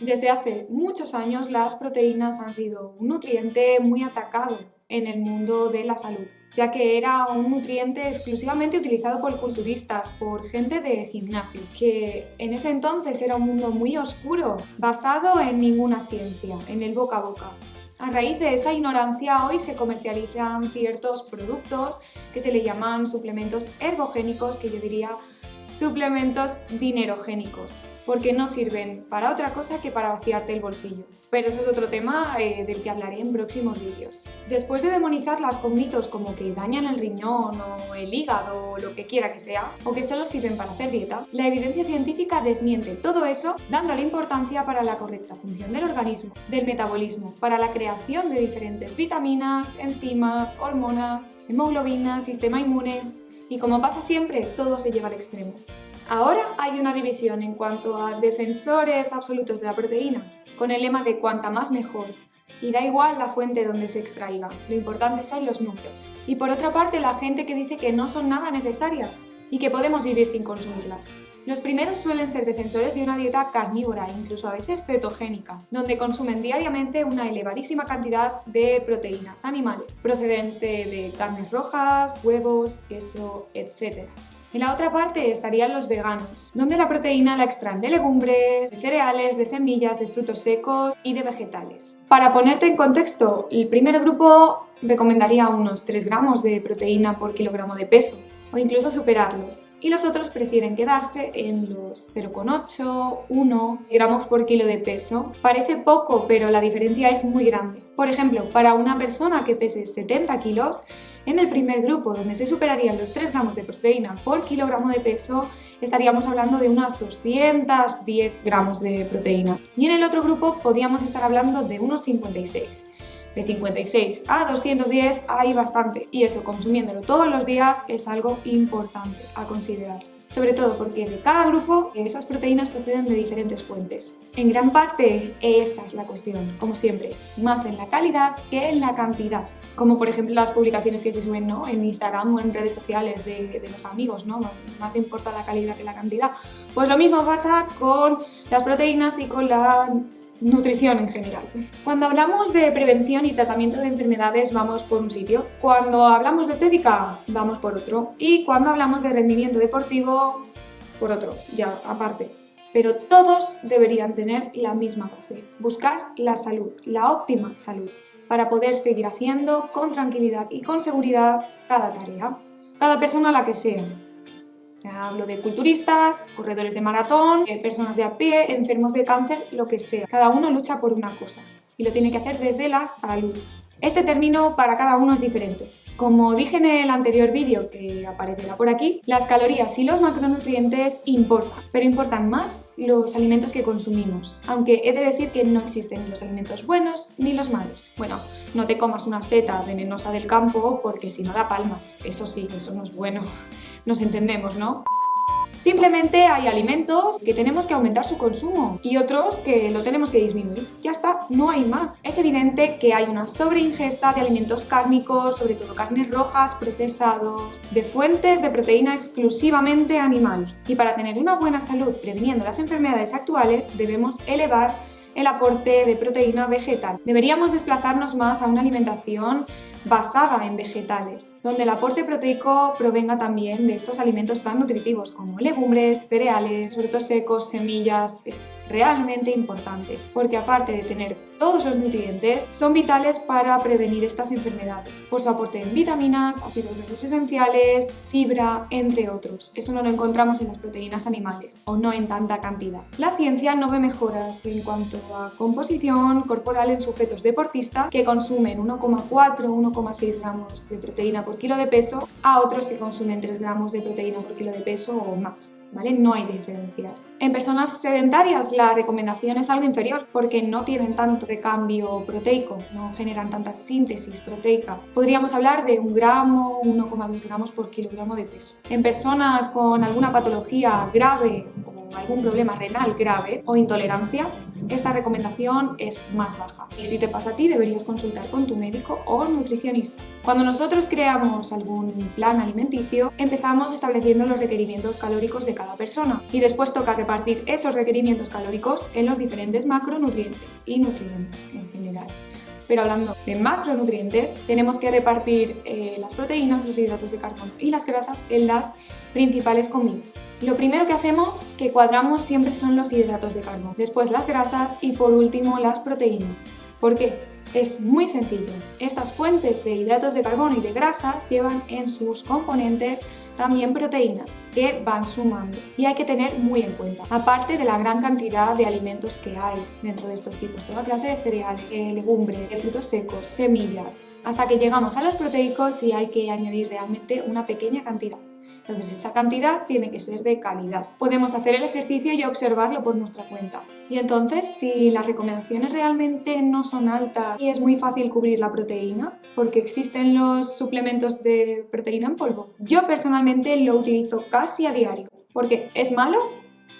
Desde hace muchos años las proteínas han sido un nutriente muy atacado en el mundo de la salud, ya que era un nutriente exclusivamente utilizado por culturistas, por gente de gimnasio, que en ese entonces era un mundo muy oscuro, basado en ninguna ciencia, en el boca a boca. A raíz de esa ignorancia, hoy se comercializan ciertos productos que se le llaman suplementos ergogénicos, que yo diría suplementos dinerogénicos, porque no sirven para otra cosa que para vaciarte el bolsillo. Pero eso es otro tema del que hablaré en próximos vídeos. Después de demonizarlas con mitos como que dañan el riñón o el hígado o lo que quiera que sea, o que solo sirven para hacer dieta, la evidencia científica desmiente todo eso, dándole importancia para la correcta función del organismo, del metabolismo, para la creación de diferentes vitaminas, enzimas, hormonas, hemoglobina, sistema inmune. Y como pasa siempre, todo se lleva al extremo. Ahora hay una división en cuanto a defensores absolutos de la proteína, con el lema de cuanta más mejor, y da igual la fuente donde se extraiga, lo importante son los números. Y por otra parte, la gente que dice que no son nada necesarias y que podemos vivir sin consumirlas. Los primeros suelen ser defensores de una dieta carnívora, incluso a veces cetogénica, donde consumen diariamente una elevadísima cantidad de proteínas animales, procedente de carnes rojas, huevos, queso, etc. En la otra parte estarían los veganos, donde la proteína la extraen de legumbres, de cereales, de semillas, de frutos secos y de vegetales. Para ponerte en contexto, el primer grupo recomendaría unos 3 gramos de proteína por kilogramo de peso, o incluso superarlos, y los otros prefieren quedarse en los 0,8, 1 gramos por kilo de peso. Parece poco, pero la diferencia es muy grande. Por ejemplo, para una persona que pese 70 kilos, en el primer grupo, donde se superarían los 3 gramos de proteína por kilogramo de peso, estaríamos hablando de unas 210 gramos de proteína. Y en el otro grupo podríamos estar hablando de unos 56. De 56 a 210 hay bastante, y eso, consumiéndolo todos los días, es algo importante a considerar. Sobre todo porque de cada grupo esas proteínas proceden de diferentes fuentes. En gran parte esa es la cuestión, como siempre, más en la calidad que en la cantidad. Como por ejemplo las publicaciones que se suben, ¿no?, en Instagram o en redes sociales de los amigos, ¿no? Más importa la calidad que la cantidad. Pues lo mismo pasa con las proteínas y con la nutrición en general. Cuando hablamos de prevención y tratamiento de enfermedades vamos por un sitio, cuando hablamos de estética vamos por otro, y cuando hablamos de rendimiento deportivo por otro, ya aparte. Pero todos deberían tener la misma base: buscar la salud, la óptima salud, para poder seguir haciendo con tranquilidad y con seguridad cada tarea, cada persona la que sea. Hablo de culturistas, corredores de maratón, personas de a pie, enfermos de cáncer, lo que sea. Cada uno lucha por una cosa y lo tiene que hacer desde la salud. Este término para cada uno es diferente. Como dije en el anterior vídeo, que aparecerá por aquí, las calorías y los macronutrientes importan, pero importan más los alimentos que consumimos. Aunque he de decir que no existen ni los alimentos buenos ni los malos. Bueno, no te comas una seta venenosa del campo porque si no da palma. Eso sí, eso no es bueno. Nos entendemos, ¿no? Simplemente hay alimentos que tenemos que aumentar su consumo y otros que lo tenemos que disminuir. Ya está, no hay más. Es evidente que hay una sobreingesta de alimentos cárnicos, sobre todo carnes rojas, procesados, de fuentes de proteína exclusivamente animal. Y para tener una buena salud previniendo las enfermedades actuales, debemos elevar el aporte de proteína vegetal. Deberíamos desplazarnos más a una alimentación basada en vegetales, donde el aporte proteico provenga también de estos alimentos tan nutritivos como legumbres, cereales, frutos secos, semillas. Es realmente importante, porque aparte de tener todos los nutrientes, son vitales para prevenir estas enfermedades, por su aporte en vitaminas, ácidos grasos esenciales, fibra, entre otros. Eso no lo encontramos en las proteínas animales, o no en tanta cantidad. La ciencia no ve mejoras en cuanto a composición corporal en sujetos deportistas que consumen 1,4 o 1,6 gramos de proteína por kilo de peso a otros que consumen 3 gramos de proteína por kilo de peso o más, ¿vale? No hay diferencias. En personas sedentarias la recomendación es algo inferior porque no tienen tanto recambio proteico, no generan tanta síntesis proteica. Podríamos hablar de 1 gramo, 1,2 gramos por kilogramo de peso. En personas con alguna patología grave o algún problema renal grave o intolerancia, esta recomendación es más baja. Y si te pasa a ti, deberías consultar con tu médico o nutricionista. Cuando nosotros creamos algún plan alimenticio, empezamos estableciendo los requerimientos calóricos de cada persona y después toca repartir esos requerimientos calóricos en los diferentes macronutrientes y nutrientes en general. Pero hablando de macronutrientes, tenemos que repartir las proteínas, los hidratos de carbono y las grasas en las principales comidas. Lo primero que hacemos, que cuadramos siempre, son los hidratos de carbono, después las grasas y por último las proteínas. ¿Por qué? Es muy sencillo. Estas fuentes de hidratos de carbono y de grasas llevan en sus componentes también proteínas que van sumando y hay que tener muy en cuenta, aparte de la gran cantidad de alimentos que hay dentro de estos tipos, toda clase de cereales, legumbres, frutos secos, semillas, hasta que llegamos a los proteicos y hay que añadir realmente una pequeña cantidad. Entonces esa cantidad tiene que ser de calidad. Podemos hacer el ejercicio y observarlo por nuestra cuenta. Y entonces, si las recomendaciones realmente no son altas y es muy fácil cubrir la proteína, porque existen los suplementos de proteína en polvo, yo personalmente lo utilizo casi a diario. ¿Por qué? ¿Es malo?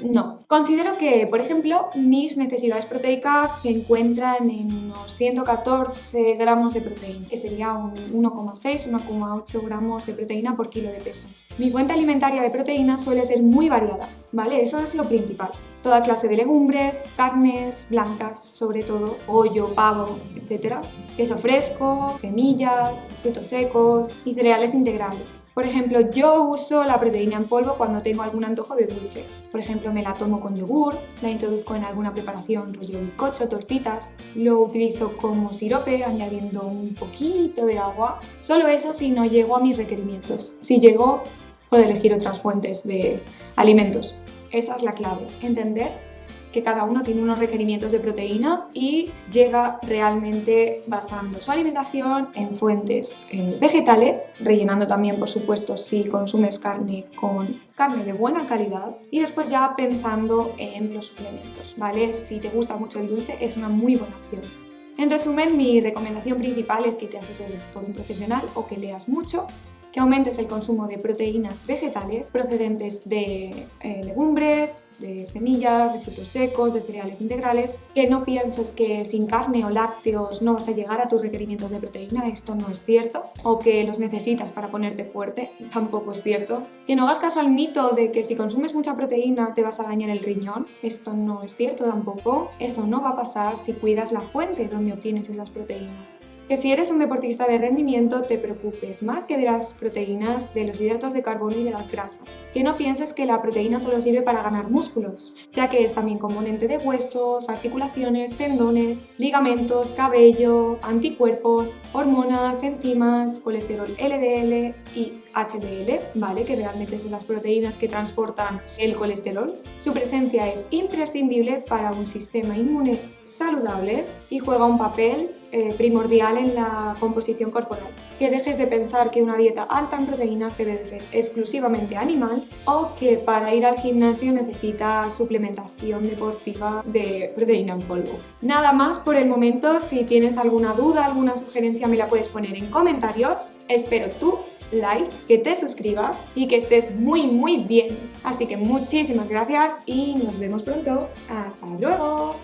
No. Considero que, por ejemplo, mis necesidades proteicas se encuentran en unos 114 gramos de proteína, que sería un 1,6-1,8 gramos de proteína por kilo de peso. Mi fuente alimentaria de proteína suele ser muy variada, ¿vale? Eso es lo principal. Toda clase de legumbres, carnes blancas, sobre todo, pollo, pavo, etc. Queso fresco, semillas, frutos secos y cereales integrales. Por ejemplo, yo uso la proteína en polvo cuando tengo algún antojo de dulce. Por ejemplo, me la tomo con yogur, la introduzco en alguna preparación rollo bizcocho, tortitas, lo utilizo como sirope añadiendo un poquito de agua. Solo eso si no llego a mis requerimientos. Si llego, puedo elegir otras fuentes de alimentos. Esa es la clave, entender que cada uno tiene unos requerimientos de proteína y llega realmente basando su alimentación en fuentes vegetales, rellenando también, por supuesto, si consumes carne, con carne de buena calidad y después ya pensando en los suplementos, ¿vale? Si te gusta mucho el dulce, es una muy buena opción. En resumen, mi recomendación principal es que te asesores por un profesional o que leas mucho, que aumentes el consumo de proteínas vegetales procedentes de legumbres, de semillas, de frutos secos, de cereales integrales, que no pienses que sin carne o lácteos no vas a llegar a tus requerimientos de proteína, esto no es cierto, o que los necesitas para ponerte fuerte, tampoco es cierto, que no hagas caso al mito de que si consumes mucha proteína te vas a dañar el riñón, esto no es cierto tampoco, eso no va a pasar si cuidas la fuente donde obtienes esas proteínas. Que si eres un deportista de rendimiento te preocupes más que de las proteínas, de los hidratos de carbono y de las grasas. Que no pienses que la proteína solo sirve para ganar músculos, ya que es también componente de huesos, articulaciones, tendones, ligamentos, cabello, anticuerpos, hormonas, enzimas, colesterol LDL y HDL, ¿vale? Que realmente son las proteínas que transportan el colesterol. Su presencia es imprescindible para un sistema inmune saludable y juega un papel primordial en la composición corporal. Que dejes de pensar que una dieta alta en proteínas debe de ser exclusivamente animal o que para ir al gimnasio necesitas suplementación deportiva de proteína en polvo. Nada más por el momento. Si tienes alguna duda, alguna sugerencia, me la puedes poner en comentarios. Espero tu like, que te suscribas y que estés muy bien. Así que muchísimas gracias y nos vemos pronto. ¡Hasta luego!